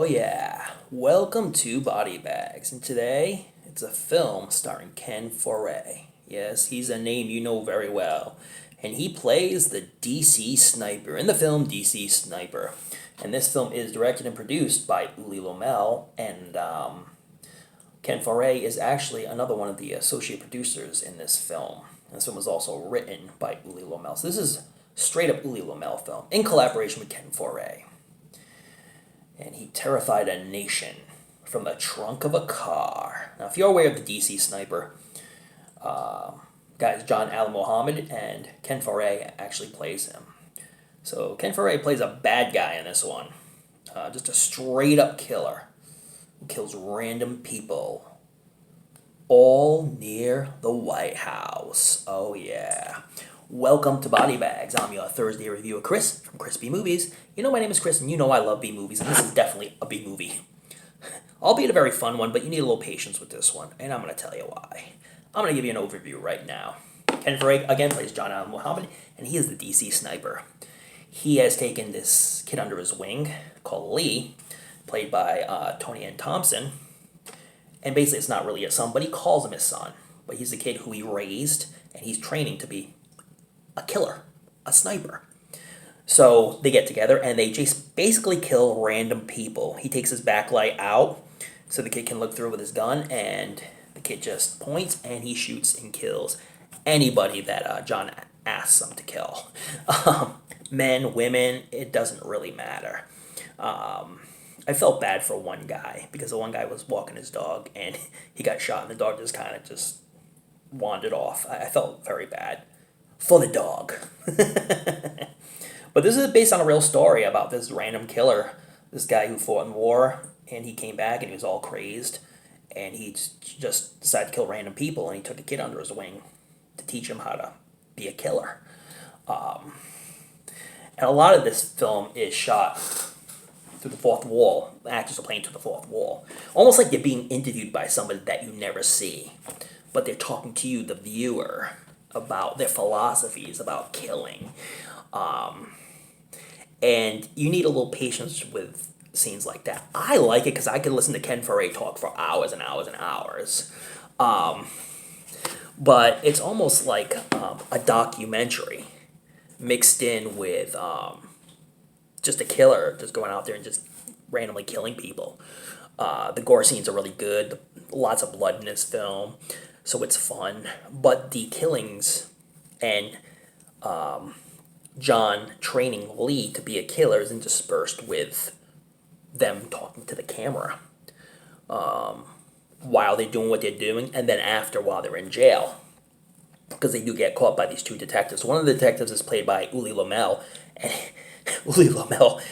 Oh yeah, welcome to BodyBags, and today it's a film starring Ken Foray. Yes, he's a name you know very well, and he plays the DC Sniper in the film DC Sniper. And this film is directed and produced by Uli Lomel, and Ken Foray is actually another one of the associate producers in this film. And this film was also written by Uli Lomel. So this is straight up Uli Lomel film in collaboration with Ken Foray. And he terrified a nation from the trunk of a car. Now, if you're aware of the DC Sniper, guys, John Allen Mohammed and Ken Foray actually plays him. So Ken Foray plays a bad guy in this one, just a straight up killer who kills random people, all near the White House. Oh yeah. Welcome to Body Bags. I'm your Thursday reviewer, Chris, from Chris B Movies. You know my name is Chris, and you know I love B movies, and this is definitely a B movie. Albeit a very fun one, but you need a little patience with this one, and I'm going to tell you why. I'm going to give you an overview right now. Ken Foray, again, plays John Allen Mohammed, and he is the DC Sniper. He has taken this kid under his wing, called Lee, played by Tony Ann Thompson, and basically it's not really his son, but he calls him his son. But he's the kid who he raised, and he's training to be a killer, a sniper. So they get together and they just basically kill random people. He takes his backlight out so the kid can look through with his gun, and the kid just points and he shoots and kills anybody that John asks him to kill. Men, women, it doesn't really matter. I felt bad for one guy because the one guy was walking his dog and he got shot and the dog just kind of just wandered off. I felt very bad for the dog. But this is based on a real story about this random killer, this guy who fought in war, and he came back and he was all crazed, and he just decided to kill random people, and he took a kid under his wing to teach him how to be a killer. And a lot of this film is shot through the fourth wall. The actors are playing through the fourth wall. Almost like you're being interviewed by somebody that you never see, but they're talking to you, the viewer, about their philosophies about killing. And you need a little patience with scenes like that. I like it because I can listen to Ken Foray talk for hours and hours and hours. But it's almost like a documentary mixed in with just a killer just going out there and just randomly killing people. The gore scenes are really good. Lots of blood in this film, so it's fun. But the killings and John training Lee to be a killer is interspersed with them talking to the camera while they're doing what they're doing, and then after while they're in jail. Because they do get caught by these two detectives. One of the detectives is played by Uli Lomel, and Uli Lomel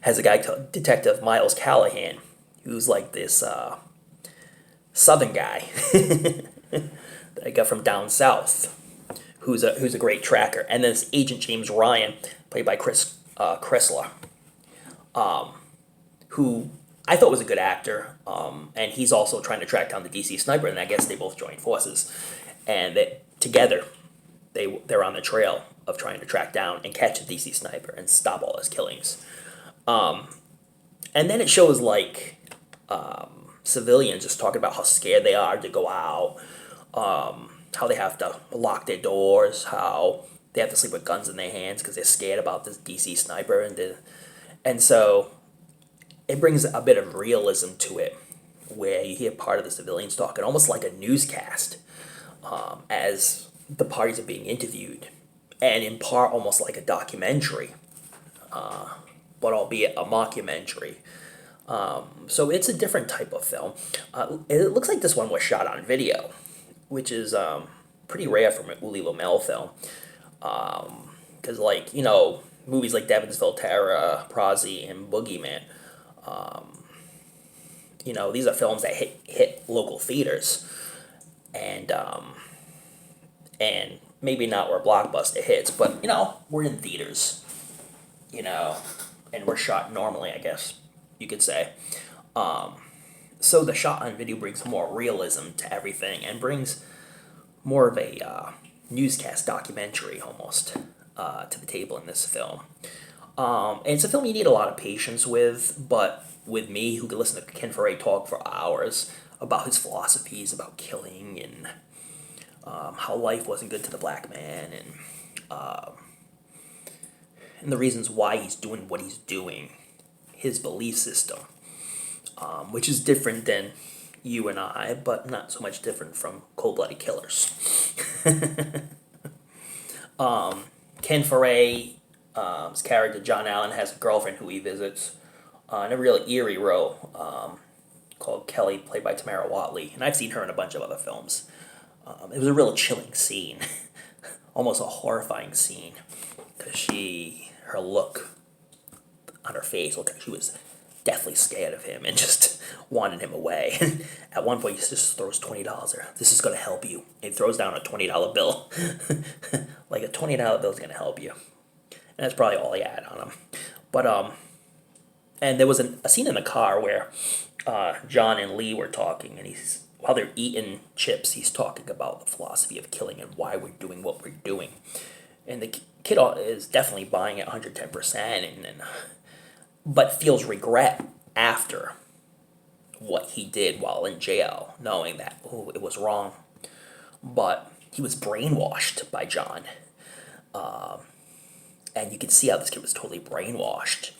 has a guy called Detective Miles Callahan, who's like this southern guy that I got from down south, who's a great tracker. And then this Agent James Ryan, played by Chris Kressler, who I thought was a good actor, and he's also trying to track down the DC Sniper, and I guess they both joined forces, and together they're on the trail of trying to track down and catch the DC Sniper and stop all his killings. And then it shows like civilians just talking about how scared they are to go out, how they have to lock their doors, how they have to sleep with guns in their hands because they're scared about this DC Sniper, and so it brings a bit of realism to it, where you hear part of the civilians talking, almost like a newscast, as the parties are being interviewed, and in part almost like a documentary, but albeit a mockumentary. So it's a different type of film. It looks like this one was shot on video, which is pretty rare from an Uli Lomel film. Because, like, you know, movies like Devonsville Terror, Prozzy, and Boogeyman, you know, these are films that hit local theaters, and maybe not where Blockbuster hits, but, you know, we're in theaters, you know, and we're shot normally, I guess you could say. So the shot on video brings more realism to everything and brings more of a newscast documentary almost to the table in this film. And it's a film you need a lot of patience with, but with me who could listen to Ken Foray talk for hours about his philosophies about killing and how life wasn't good to the black man and the reasons why he's doing what he's doing, his belief system, which is different than you and I, but not so much different from cold-blooded killers. Ken Foray's character, John Allen, has a girlfriend who he visits in a real eerie role called Kelly, played by Tamara Watley, and I've seen her in a bunch of other films. It was a real chilling scene, almost a horrifying scene, because her look on her face looked like she was deathly scared of him and just wanted him away. At one point, he just throws $20 there. This is going to help you. And he throws down a $20 bill. Like a $20 bill is going to help you. And that's probably all he had on him. But, and there was a scene in the car where John and Lee were talking, and while they're eating chips, he's talking about the philosophy of killing and why we're doing what we're doing. And the kid is definitely buying it 110%, but feels regret after what he did while in jail, knowing that, it was wrong. But he was brainwashed by John. And you can see how this kid was totally brainwashed.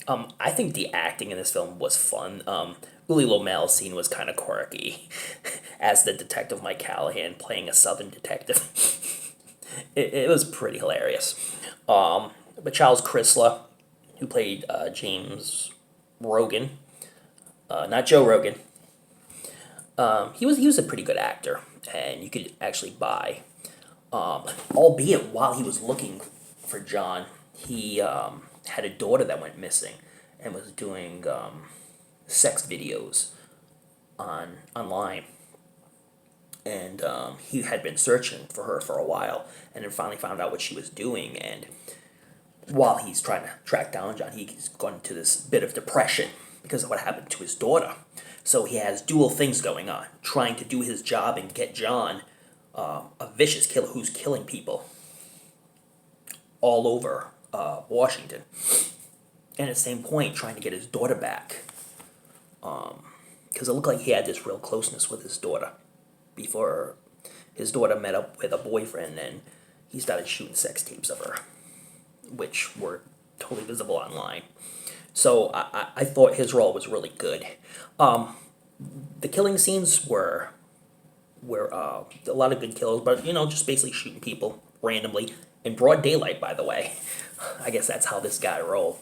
I think the acting in this film was fun. Uli Lomel's scene was kind of quirky as the detective Mike Callahan playing a southern detective. it was pretty hilarious. But Charles Chrysler, who played James Rogan, not Joe Rogan, he was a pretty good actor, and you could actually buy, albeit while he was looking for John, he had a daughter that went missing and was doing sex videos online. And he had been searching for her for a while, and then finally found out what she was doing. And while he's trying to track down John, he's gone into this bit of depression because of what happened to his daughter. So he has dual things going on, trying to do his job and get John, a vicious killer who's killing people all over Washington. And at the same point, trying to get his daughter back. Because it looked like he had this real closeness with his daughter before his daughter met up with a boyfriend, and he started shooting sex tapes of her, which were totally visible online. So I thought his role was really good. The killing scenes were a lot of good kills, but just basically shooting people randomly in broad daylight. By the way, I guess that's how this guy rolled.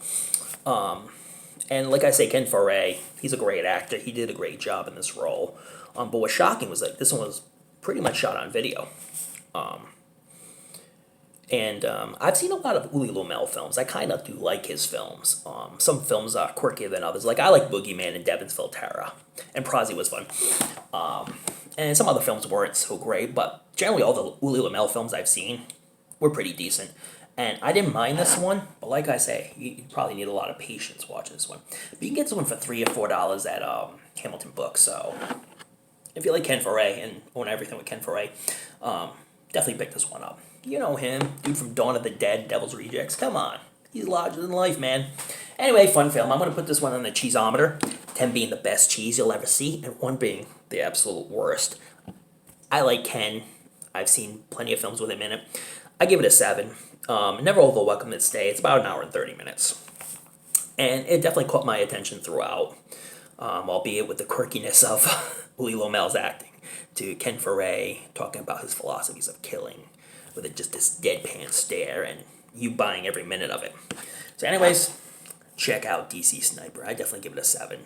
And like I say, Ken Foray, he's a great actor. He did a great job in this role. But what's shocking was this one was pretty much shot on video. And I've seen a lot of Uli Lomel films. I kind of do like his films. Some films are quirkier than others. Like I like Boogeyman and Devonsville Terror. And Prozzy was fun. And some other films weren't so great, but generally all the Uli Lomel films I've seen were pretty decent. And I didn't mind this one, but like I say, you probably need a lot of patience watching this one. But you can get this one for $3 or $4 at Hamilton Books. So if you like Ken Foray and own everything with Ken Foray, definitely pick this one up. You know him, dude from Dawn of the Dead, Devil's Rejects. Come on, he's larger than life, man. Anyway, fun film. I'm going to put this one on the cheeseometer, 10 being the best cheese you'll ever see, and 1 being the absolute worst. I like Ken. I've seen plenty of films with him in it. I give it a 7. Never overwhelmed its stay. It's about an hour and 30 minutes. And it definitely caught my attention throughout, albeit with the quirkiness of Uli Lomel's acting, to Ken Foray talking about his philosophies of killing, with just this deadpan stare and you buying every minute of it. So anyways, check out DC Sniper. I definitely give it a 7.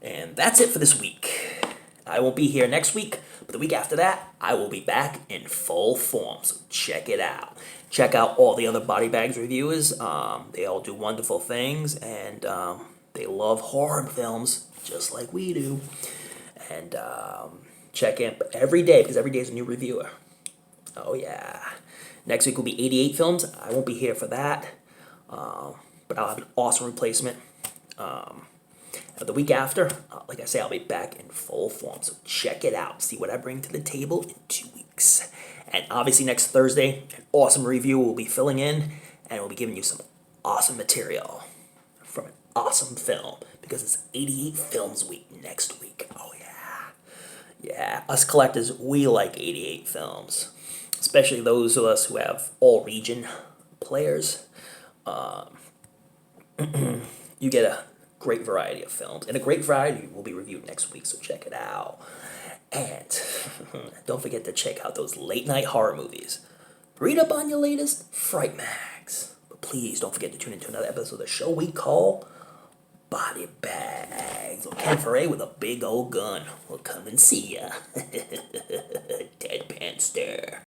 And that's it for this week. I won't be here next week, but the week after that, I will be back in full form, so check it out. Check out all the other BodyBags reviewers. They all do wonderful things, and they love horror films, just like we do. And check in every day, because every day is a new reviewer. Oh, yeah. Next week will be 88 films. I won't be here for that, but I'll have an awesome replacement. The week after, like I say, I'll be back in full form, so check it out. See what I bring to the table in 2 weeks. And obviously next Thursday, an awesome review will be filling in, and we'll be giving you some awesome material from an awesome film, because it's 88 Films Week next week. Oh, yeah. Yeah, us collectors, we like 88 films, especially those of us who have all region players. You get a great variety of films, and a great variety will be reviewed next week, so check it out. And don't forget to check out those late night horror movies. Read up on your latest Fright Mags. But please don't forget to tune into another episode of the show we call Body Bags. Ken Foray with a big old gun will come and see ya. Dead Panster.